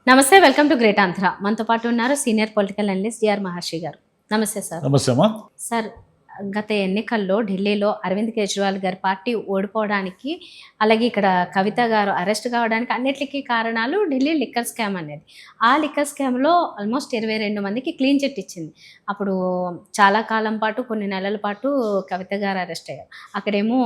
నమస్తే. Welcome to great Andhra. మనతో పాటు ఉన్నారు సీనియర్ పొలిటికల్ అనలిస్ట్ జిఆర్ మహర్షి గారు. నమస్తే సార్. నమస్తే అమ్మా. సార్, గత ఎన్నికల్లో ఢిల్లీలో అరవింద్ కేజ్రీవాల్ గారి పార్టీ ఓడిపోవడానికి, అలాగే ఇక్కడ కవిత గారు అరెస్ట్ కావడానికి అన్నిటికీ కారణాలు ఢిల్లీ లిక్కర్ స్కామ్ అనేది. ఆ లిక్కర్ స్కామ్లో ఆల్మోస్ట్ 22 మందికి క్లీన్ చిట్ ఇచ్చింది. అప్పుడు చాలా కాలం పాటు, కొన్ని నెలల పాటు కవిత గారు అరెస్ట్ అయ్యారు. అక్కడేమో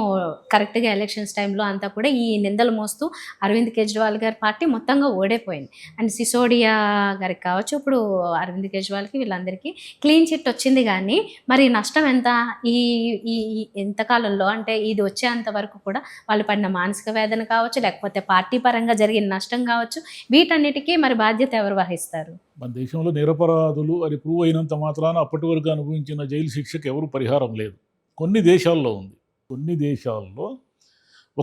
కరెక్ట్గా ఎలక్షన్స్ టైంలో అంతా కూడా ఈ నిందలు మోస్తూ అరవింద్ కేజ్రీవాల్ గారి పార్టీ మొత్తంగా ఓడిపోయింది. అండ్ సిసోడియా గారికి కావచ్చు, ఇప్పుడు అరవింద్ కేజ్రీవాల్కి, వీళ్ళందరికీ క్లీన్ చిట్ వచ్చింది. కానీ మరి నష్టం ఎంత? ఈ ఈ ఎంతకాలంలో, అంటే ఇది వచ్చేంత వరకు కూడా వాళ్ళు పడిన మానసిక వేదన కావచ్చు, లేకపోతే పార్టీ పరంగా జరిగిన నష్టం కావచ్చు, వీటన్నిటికీ మరి బాధ్యత ఎవరు వహిస్తారు? మన దేశంలో నిరపరాధులు అని ప్రూవ్ అయినంత మాత్రాన అప్పటి వరకు అనుభవించిన జైలు శిక్షకు ఎవరు పరిహారం లేదు. కొన్ని దేశాల్లో ఉంది. కొన్ని దేశాల్లో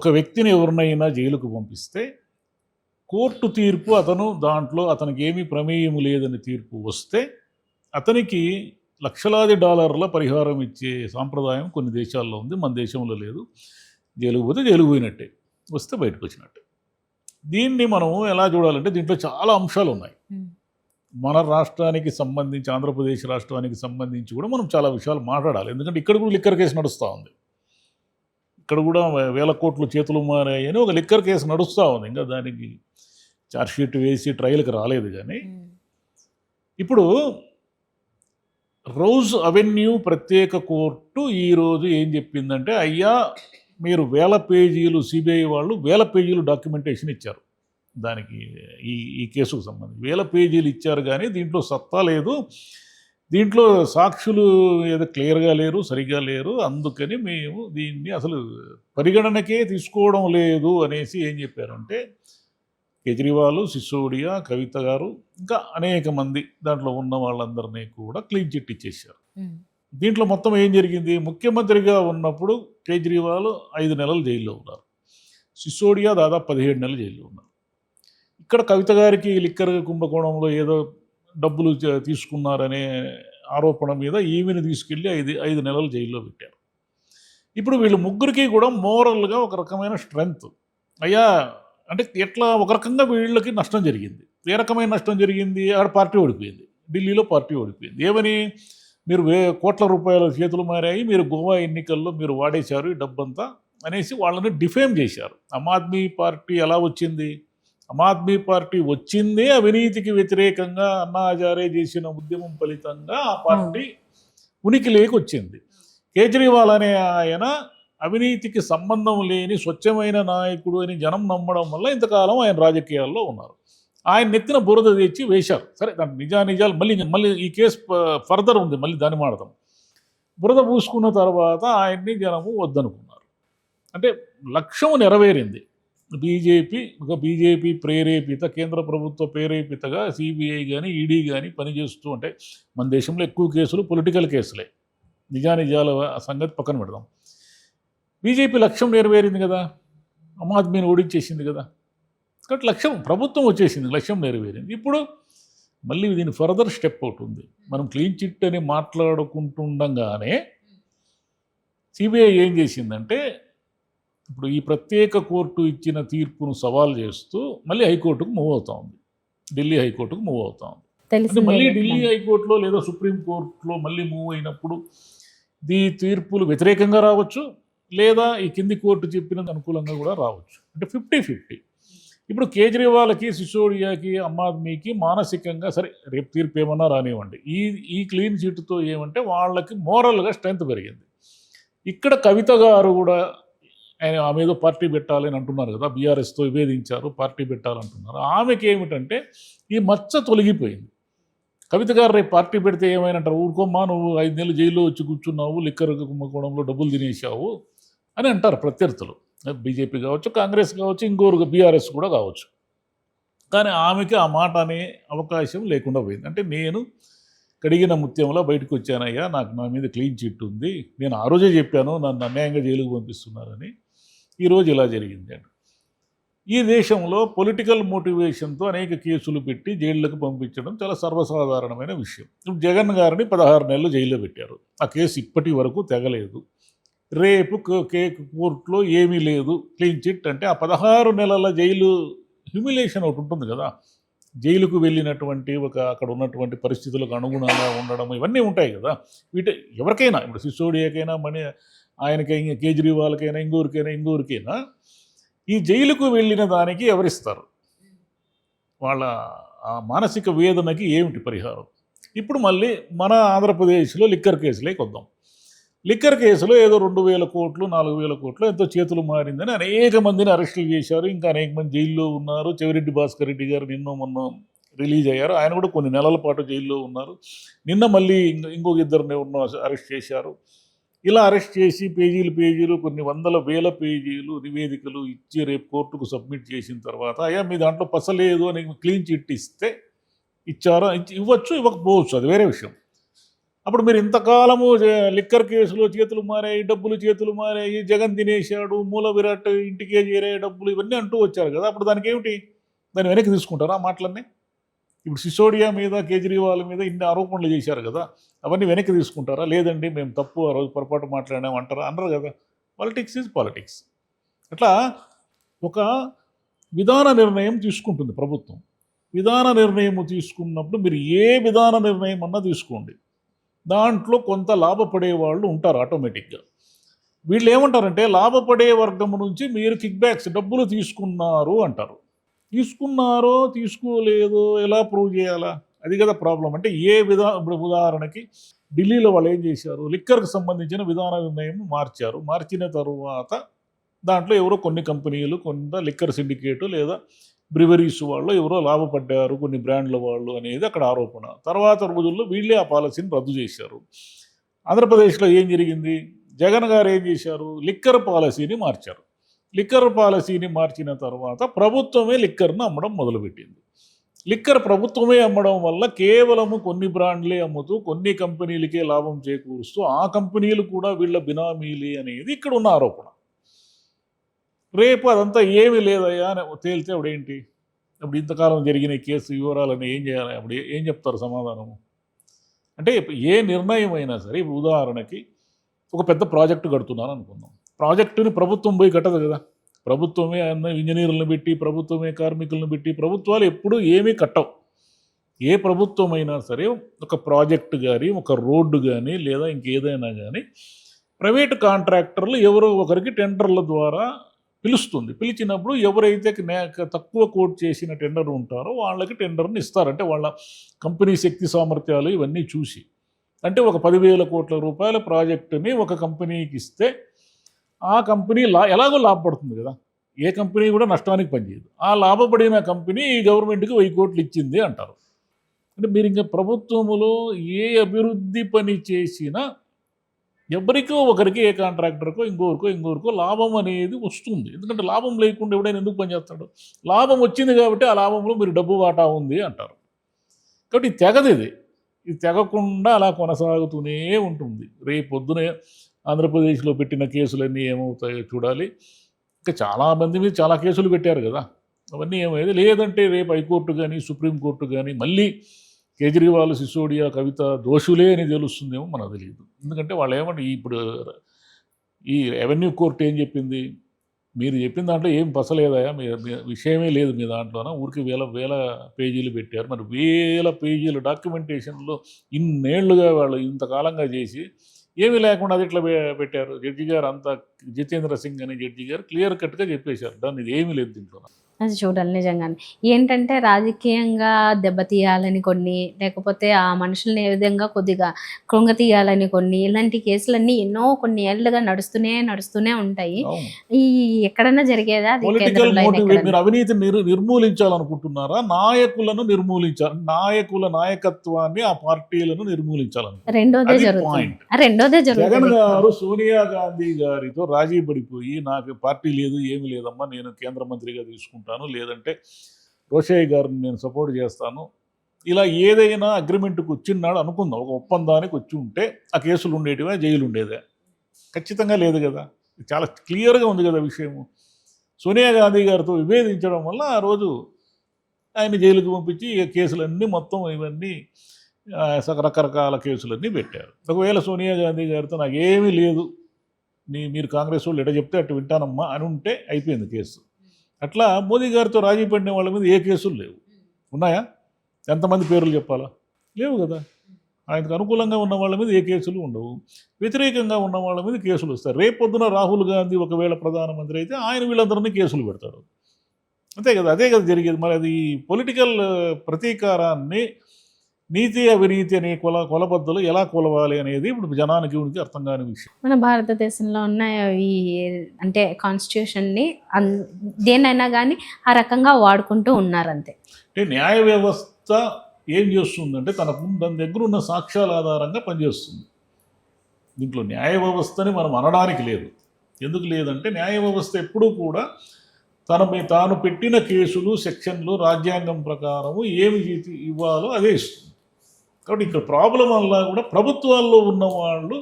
ఒక వ్యక్తిని ఎవరినైనా జైలుకు పంపిస్తే కోర్టు తీర్పు అతనికి ఏమీ ప్రమేయం లేదని తీర్పు వస్తే అతనికి లక్షలాది డాలర్ల పరిహారం ఇచ్చే సాంప్రదాయం కొన్ని దేశాల్లో ఉంది. మన దేశంలో లేదు. జైలుకు పోతే జైలుకు పోయినట్టే, వస్తే బయటకు వచ్చినట్టే. దీన్ని మనం ఎలా చూడాలంటే దీంట్లో చాలా అంశాలు ఉన్నాయి. మన రాష్ట్రానికి సంబంధించి, ఆంధ్రప్రదేశ్ రాష్ట్రానికి సంబంధించి కూడా మనం చాలా విషయాలు మాట్లాడాలి. ఎందుకంటే ఇక్కడ కూడా లిక్కర్ కేసు నడుస్తూ ఉంది. ఇక్కడ కూడా వేల కోట్లు చేతులు మారాయని ఒక లిక్కర్ కేసు నడుస్తూ ఉంది. ఇంకా దానికి ఛార్జ్షీట్ వేసి ట్రయల్కి రాలేదు. కానీ ఇప్పుడు రోజ్ అవెన్యూ ప్రత్యేక కోర్టు ఈరోజు ఏం చెప్పిందంటే, అయ్యా మీరు 1000 పేజీలు, సిబిఐ వాళ్ళు 1000 పేజీలు డాక్యుమెంటేషన్ ఇచ్చారు. దానికి ఈ కేసుకు సంబంధించి 1000 పేజీలు ఇచ్చారు. కానీ దీంట్లో సత్తా లేదు, దీంట్లో సాక్షులు ఏదో క్లియర్గా లేరు, సరిగ్గా లేరు, అందుకని మేము దీన్ని అసలు పరిగణనకే తీసుకోవడం లేదు అనేసి ఏం చెప్పారంటే, కేజ్రీవాల్, సిసోడియా, కవిత గారు, ఇంకా అనేక మంది దాంట్లో ఉన్న వాళ్ళందరినీ కూడా క్లీన్ చిట్ ఇచ్చేసారు. దీంట్లో మొత్తం ఏం జరిగింది? ముఖ్యమంత్రిగా ఉన్నప్పుడు కేజ్రీవాల్ 5 నెలలు జైల్లో ఉన్నారు. సిసోడియా దాదాపు 17 నెలలు జైల్లో ఉన్నారు. ఇక్కడ కవిత గారికి లిక్కర్ కుంభకోణంలో ఏదో డబ్బులు తీసుకున్నారనే ఆరోపణ మీద ఈమెను తీసుకెళ్ళి 5 నెలలు జైల్లో పెట్టారు. ఇప్పుడు వీళ్ళు ముగ్గురికి కూడా మోరల్గా ఒక రకమైన స్ట్రెంగ్త్. అయ్యా అంటే ఎట్లా, ఒక రకంగా వీళ్ళకి నష్టం జరిగింది. ఏ రకమైన నష్టం జరిగింది? ఆడ పార్టీ ఓడిపోయింది, ఢిల్లీలో పార్టీ ఓడిపోయింది. ఏమని? మీరు కోట్ల రూపాయల చేతులు మారాయి, మీరు గోవా ఎన్నికల్లో మీరు వాడేశారు ఈ డబ్బంతా అనేసి వాళ్ళని డిఫేమ్ చేశారు. ఆమ్ ఆద్మీ పార్టీ ఎలా వచ్చింది? ఆమ్ ఆద్మీ పార్టీ వచ్చిందే అవినీతికి వ్యతిరేకంగా అన్నా హజారే చేసిన ఉద్యమం ఫలితంగా ఆ పార్టీ ఉనికిలోకి వచ్చింది. కేజ్రీవాల్ అనే ఆయన అవినీతికి సంబంధం లేని స్వచ్ఛమైన నాయకుడు అని జనం నమ్మడం వల్ల ఇంతకాలం ఆయన రాజకీయాల్లో ఉన్నారు. ఆయన నెత్తిన బురద తెచ్చి వేశారు. సరే, దాని నిజాలు మళ్ళీ ఈ కేసు ఫర్దర్ ఉంది, మళ్ళీ దాన్ని మాడదాం. బురద పూసుకున్న తర్వాత ఆయన్ని జనము వద్దనుకున్నారు. అంటే లక్ష్యం నెరవేరింది. బీజేపీ ప్రేరేపిత, కేంద్ర ప్రభుత్వ ప్రేరేపితగా సిబిఐ కానీ, ఈడీ కానీ పనిచేస్తూ, అంటే మన దేశంలో ఎక్కువ కేసులు పొలిటికల్ కేసులే. నిజాల సంగతి పక్కన పెడదాం. బీజేపీ లక్ష్యం నెరవేరింది కదా, ఆమ్ ఆద్మీని ఓడించేసింది కదా. కాబట్టి లక్ష్యం, ప్రభుత్వం వచ్చేసింది, లక్ష్యం నెరవేరింది. ఇప్పుడు మళ్ళీ దీని ఫర్దర్ స్టెప్ ఒకటి ఉంది. మనం క్లీన్ చిట్ అని మాట్లాడుకుంటుండగానే సిబిఐ ఏం చేసిందంటే, ఇప్పుడు ఈ ప్రత్యేక కోర్టు ఇచ్చిన తీర్పును సవాల్ చేస్తూ మళ్ళీ హైకోర్టుకు మూవ్ అవుతా ఉంది. ఢిల్లీ హైకోర్టుకు మూవ్ అవుతా ఉంది. అంటే మళ్ళీ ఢిల్లీ హైకోర్టులో లేదా సుప్రీంకోర్టులో మళ్ళీ మూవ్ అయినప్పుడు ఈ తీర్పులు వ్యతిరేకంగా రావచ్చు, లేదా ఈ కింది కోర్టు చెప్పినందుకు అనుకూలంగా కూడా రావచ్చు. అంటే 50-50. ఇప్పుడు కేజ్రీవాల్కి, సిసోడియాకి, ఆమ్ ఆద్మీకి మానసికంగా సరే రేపు తీర్పు ఏమన్నా రానివ్వండి, ఈ క్లీన్ చిట్తో ఏమంటే వాళ్ళకి మోరల్గా స్ట్రెంత్ పెరిగింది. ఇక్కడ కవిత గారు కూడా ఆమె ఏదో పార్టీ పెట్టాలని అంటున్నారు కదా, బీఆర్ఎస్తో విభేదించారు, పార్టీ పెట్టాలంటున్నారు. ఆమెకి ఏమిటంటే ఈ మచ్చ తొలగిపోయింది. కవిత గారు రేపు పార్టీ పెడితే ఏమైనా ఊరుకోమ్మా, నువ్వు 5 నెలలు జైల్లో వచ్చి కూర్చున్నావు, లిక్కర్ కుంభకోణంలో డబ్బులు తినేసావు అని అంటారు ప్రత్యర్థులు. బీజేపీ కావచ్చు, కాంగ్రెస్ కావచ్చు, ఇంకోరు బీఆర్ఎస్ కూడా కావచ్చు. కానీ ఆమెకి ఆ మాట అనే అవకాశం లేకుండా పోయింది. అంటే నేను కడిగిన ముత్యంలో బయటకు వచ్చానయ్యా, నాకు నా మీద క్లీన్ చిట్ ఉంది, నేను ఆ రోజే చెప్పాను నన్ను అన్యాయంగా జైలుకు పంపిస్తున్నారని, ఈరోజు ఇలా జరిగింది అని. ఈ దేశంలో పొలిటికల్ మోటివేషన్తో అనేక కేసులు పెట్టి జైళ్ళకు పంపించడం చాలా సర్వసాధారణమైన విషయం. ఇప్పుడు జగన్ గారిని 16 నెలలు జైల్లో పెట్టారు. ఆ కేసు ఇప్పటి వరకు తెగలేదు. రేపు కోర్టులో ఏమీ లేదు, క్లీన్ చిట్ అంటే ఆ 16 నెలల జైలు హ్యూమిలేషన్ ఒకటి ఉంటుంది కదా. జైలుకు వెళ్ళినటువంటి అక్కడ ఉన్నటువంటి పరిస్థితులకు అనుగుణంగా ఉండడం ఇవన్నీ ఉంటాయి కదా. ఎవరికైనా ఇప్పుడు సిసోడియాకైనా ఆయనకై కేజ్రీవాల్కైనా ఇంగూరికైనా ఈ జైలుకు వెళ్ళిన దానికి ఎవరిస్తారు? వాళ్ళ ఆ మానసిక వేదనకి ఏమిటి పరిహారం? ఇప్పుడు మళ్ళీ మన ఆంధ్రప్రదేశ్లో లిక్కర్ కేసులోకి వద్దాం. లిక్కర్ కేసులో ఏదో 2,000 కోట్లు 4,000 కోట్లు ఎంతో చేతులు మారిందని అనేక మందిని అరెస్టులు చేశారు. ఇంకా అనేక మంది జైల్లో ఉన్నారు. చెవిరెడ్డి భాస్కర్ రెడ్డి గారు మొన్న రిలీజ్ అయ్యారు. ఆయన కూడా కొన్ని నెలల పాటు జైల్లో ఉన్నారు. నిన్న మళ్ళీ ఇంకొక ఇద్దరిని అరెస్ట్ చేశారు. ఇలా అరెస్ట్ చేసి పేజీలు కొన్ని వందల వేల పేజీలు నివేదికలు ఇచ్చి రేపు కోర్టుకు సబ్మిట్ చేసిన తర్వాత అయ్యా మీ దాంట్లో పసలేదు అని క్లీన్ చిట్ ఇస్తే ఇచ్చారా? ఇవ్వచ్చు, ఇవ్వకపోవచ్చు, అది వేరే విషయం. అప్పుడు మీరు ఇంతకాలము లిక్కర్ కేసులో చేతులు మారాయి, డబ్బులు చేతులు మారాయి, జగన్ తినేశాడు, మూల విరాట్ ఇంటికే చేరే డబ్బులు ఇవన్నీ అంటూ వచ్చారు కదా. అప్పుడు దానికి ఏమిటి? దాన్ని వెనక్కి తీసుకుంటారా ఆ మాటలన్నీ? ఇప్పుడు సిసోడియా మీద కేజ్రీవాల్ మీద ఇన్ని ఆరోపణలు చేశారు కదా, అవన్నీ వెనక్కి తీసుకుంటారా? లేదండి మేము తప్పు ఆ రోజు పొరపాటు మాట్లాడాము అంటారా? అనరు కదా. Politics is politics. అట్లా ఒక విధాన నిర్ణయం తీసుకుంటుంది ప్రభుత్వం. విధాన నిర్ణయం తీసుకున్నప్పుడు మీరు ఏ విధాన నిర్ణయం అన్నా తీసుకోండి, దాంట్లో కొంత లాభపడే వాళ్ళు ఉంటారు ఆటోమేటిక్గా. వీళ్ళు ఏమంటారంటే లాభపడే వర్గం నుంచి మీరు కిక్ బ్యాక్స్ డబ్బులు తీసుకున్నారు అంటారు. తీసుకున్నారో తీసుకోలేదో ఎలా ప్రూవ్ చేయాలా? అది కదా ప్రాబ్లం. అంటే ఇప్పుడు ఉదాహరణకి ఢిల్లీలో వాళ్ళు ఏం చేశారు, లిక్కర్కి సంబంధించిన విధాన నిర్ణయం మార్చిన తరువాత దాంట్లో ఎవరో కొన్ని కంపెనీలు, కొంత లిక్కర్ సిండికేటు లేదా బ్రివరీస్ వాళ్ళు ఎవరో లాభపడ్డారు, కొన్ని బ్రాండ్ల వాళ్ళు అనేది అక్కడ ఆరోపణ. తర్వాత రోజుల్లో వీళ్ళే ఆ పాలసీని రద్దు చేశారు. ఆంధ్రప్రదేశ్లో ఏం జరిగింది? జగన్ గారు ఏం చేశారు? లిక్కర్ పాలసీని మార్చారు. లిక్కర్ పాలసీని మార్చిన తర్వాత ప్రభుత్వమే లిక్కర్ను అమ్మడం మొదలుపెట్టింది. లిక్కర్ ప్రభుత్వమే అమ్మడం వల్ల కేవలము కొన్ని బ్రాండ్లే అమ్ముతూ కొన్ని కంపెనీలకే లాభం చేకూరుస్తూ ఆ కంపెనీలు కూడా వీళ్ళ బినామీలే అనేది ఇక్కడ ఉన్న ఆరోపణ. రేపు అదంతా ఏమీ లేదయ్యా అని తేలితే అప్పుడేంటి? అప్పుడు ఇంతకాలం జరిగిన కేసు వివరాలని ఏం చేయాలి? అప్పుడు ఏం చెప్తారు సమాధానము? అంటే ఏ నిర్ణయం అయినా సరే, ఉదాహరణకి ఒక పెద్ద ప్రాజెక్టు కడుతున్నాను అనుకుందాం. ప్రాజెక్టుని ప్రభుత్వం పోయి కట్టదు కదా. ప్రభుత్వమే ఇంజనీర్లను పెట్టి, ప్రభుత్వమే కార్మికులను పెట్టి, ప్రభుత్వాలు ఎప్పుడూ ఏమీ కట్టవు. ఏ ప్రభుత్వం అయినా సరే ఒక ప్రాజెక్టు కానీ, ఒక రోడ్డు కానీ, లేదా ఇంకేదైనా కానీ ప్రైవేటు కాంట్రాక్టర్లు ఎవరో ఒకరికి టెండర్ల ద్వారా పిలుస్తుంది. పిలిచినప్పుడు ఎవరైతే తక్కువ కోట్ చేసిన టెండర్ ఉంటారో వాళ్ళకి టెండర్ని ఇస్తారంటే వాళ్ళ కంపెనీ శక్తి సామర్థ్యాలు ఇవన్నీ చూసి. అంటే ఒక 10,000 కోట్ల రూపాయల ప్రాజెక్టుని ఒక కంపెనీకి ఇస్తే ఆ కంపెనీ ఎలాగో లాభపడుతుంది కదా. ఏ కంపెనీ కూడా నష్టానికి పనిచేయదు. ఆ లాభపడిన కంపెనీ ఈ గవర్నమెంట్కి 1,000 కోట్లు ఇచ్చింది అంటారు. అంటే మీరు ఇంకా ప్రభుత్వములో ఏ అభివృద్ధి పని చేసినా ఎవరికో ఒకరికి, ఏ కాంట్రాక్టర్కో ఇంకోరికో లాభం అనేది వస్తుంది. ఎందుకంటే లాభం లేకుండా ఎవడైనా ఎందుకు పనిచేస్తాడు? లాభం వచ్చింది కాబట్టి ఆ లాభంలో మీరు డబ్బు వాటా ఉంది అంటారు. కాబట్టి ఇది తెగదు. ఇది తెగకుండా అలా కొనసాగుతూనే ఉంటుంది. రేపు పొద్దునే ఆంధ్రప్రదేశ్లో పెట్టిన కేసులన్నీ ఏమవుతాయో చూడాలి. ఇంకా చాలామంది మీద చాలా కేసులు పెట్టారు కదా, అవన్నీ ఏమైంది? లేదంటే రేపు హైకోర్టు కానీ సుప్రీంకోర్టు కానీ మళ్ళీ కేజ్రీవాల్, సిసోడియా, కవిత దోషులే అని తెలుస్తుందేమో మనకు తెలియదు. ఎందుకంటే వాళ్ళు ఏమంటే ఇప్పుడు ఈ రెవెన్యూ కోర్టు ఏం చెప్పింది? మీరు చెప్పిన దాంట్లో ఏం పసలేదయా, మీ విషయమే లేదు మీ దాంట్లోన, ఊరికి వేల పేజీలు పెట్టారు. మరి వేల పేజీలు డాక్యుమెంటేషన్లో ఇన్నేళ్లుగా వాళ్ళు ఇంతకాలంగా చేసి ఏమీ లేకుండా అది ఇట్లా పెట్టారు. జడ్జి గారు అంతా జితేంద్ర సింగ్ అనే జడ్జి గారు క్లియర్ కట్గా చెప్పేశారు, దాన్ని ఇది ఏమీ లేదు దీంట్లో. అది చూడాలి నిజంగానే. ఏంటంటే రాజకీయంగా దెబ్బతీయాలని కొన్ని, లేకపోతే ఆ మనుషుల్ని ఏ విధంగా కొద్దిగా కృంగతీయాలని కొన్ని, ఇలాంటి కేసులన్నీ ఎన్నో కొన్ని ఏళ్ళుగా నడుస్తూనే ఉంటాయి. ఈ ఎక్కడన్నా జరిగేదా? అది పొలిటికల్ మోటివ్. మీరు అవినీతిని నిర్మూలించాలనుకుంటున్నారా? నాయకుల నాయకత్వాన్ని, ఆ పార్టీలను నిర్మూలించాలనుకుంటున్నారా? రెండోదే జరుగుతుంది. జగన్ గారు సోనియా గాంధీ గారితో రాజీ పడిపోయి నాకు పార్టీ లేదు ఏమి లేదమ్మా, నేను కేంద్ర మంత్రిగా తీసుకుంటాను, లేదంటే రోషయ్య గారిని నేను సపోర్ట్ చేస్తాను, ఇలా ఏదైనా అగ్రిమెంట్కి వచ్చిన్నాడు అనుకుందాం, ఒక ఒప్పందానికి వచ్చి ఉంటే ఆ కేసులు ఉండేటివా, జైలు ఉండేదే? ఖచ్చితంగా లేదు కదా. చాలా క్లియర్గా ఉంది కదా విషయము. సోనియా గాంధీ గారితో విభేదించడం వల్ల ఆ రోజు ఆయన జైలుకు పంపించి కేసులన్నీ మొత్తం ఇవన్నీ రకరకాల కేసులన్నీ పెట్టారు. ఒకవేళ సోనియా గాంధీ గారితో నాకేమీ లేదు, మీరు కాంగ్రెస్ వాళ్ళు ఎట చెప్తే అటు వింటానమ్మా అని ఉంటే అయిపోయింది కేసు. అట్లా మోదీ గారితో రాజీ పడిన వాళ్ళ మీద ఏ కేసులు లేవు. ఉన్నాయా? ఎంతమంది పేర్లు చెప్పాలా? లేవు కదా. ఆయనకు అనుకూలంగా ఉన్న వాళ్ళ మీద ఏ కేసులు ఉండవు, వ్యతిరేకంగా ఉన్న వాళ్ళ మీద కేసులు వస్తాయి. రేపొద్దున రాహుల్ గాంధీ ఒకవేళ ప్రధానమంత్రి అయితే ఆయన వీళ్ళందరినీ కేసులు పెడతాడు. అంతే కదా, అదే కదా జరిగేది. మరి అది పొలిటికల్ ప్రతీకారాన్ని నీతి అవినీతి అనే కొలబద్దలు ఎలా కొలవాలి అనేది ఇప్పుడు జనానికి ఉనికి అర్థం కాని విషయం. మన భారతదేశంలో ఉన్న ఈ అంటే కాన్స్టిట్యూషన్ని దేనైనా కానీ ఆ రకంగా వాడుకుంటూ ఉన్నారు అంతే. అంటే న్యాయ వ్యవస్థ ఏం చేస్తుందంటే దాని దగ్గర ఉన్న సాక్ష్యాల ఆధారంగా పనిచేస్తుంది. దీంట్లో న్యాయ వ్యవస్థని మనం అనడానికి లేదు. ఎందుకు లేదంటే న్యాయ వ్యవస్థ ఎప్పుడూ కూడా తాను పెట్టిన కేసులు సెక్షన్లు రాజ్యాంగం ప్రకారము ఏమి ఇవ్వాలో అదే ఇస్తుంది. కాబట్టి ఇక్కడ ప్రాబ్లం వల్ల కూడా ప్రభుత్వాల్లో ఉన్న వాళ్ళు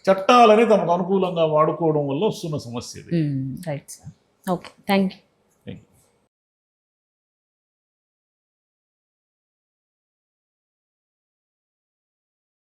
చట్టాలని తమకు అనుకూలంగా వాడుకోవడం వల్ల వస్తున్న సమస్య ఇది. Right sir. Okay, thank you.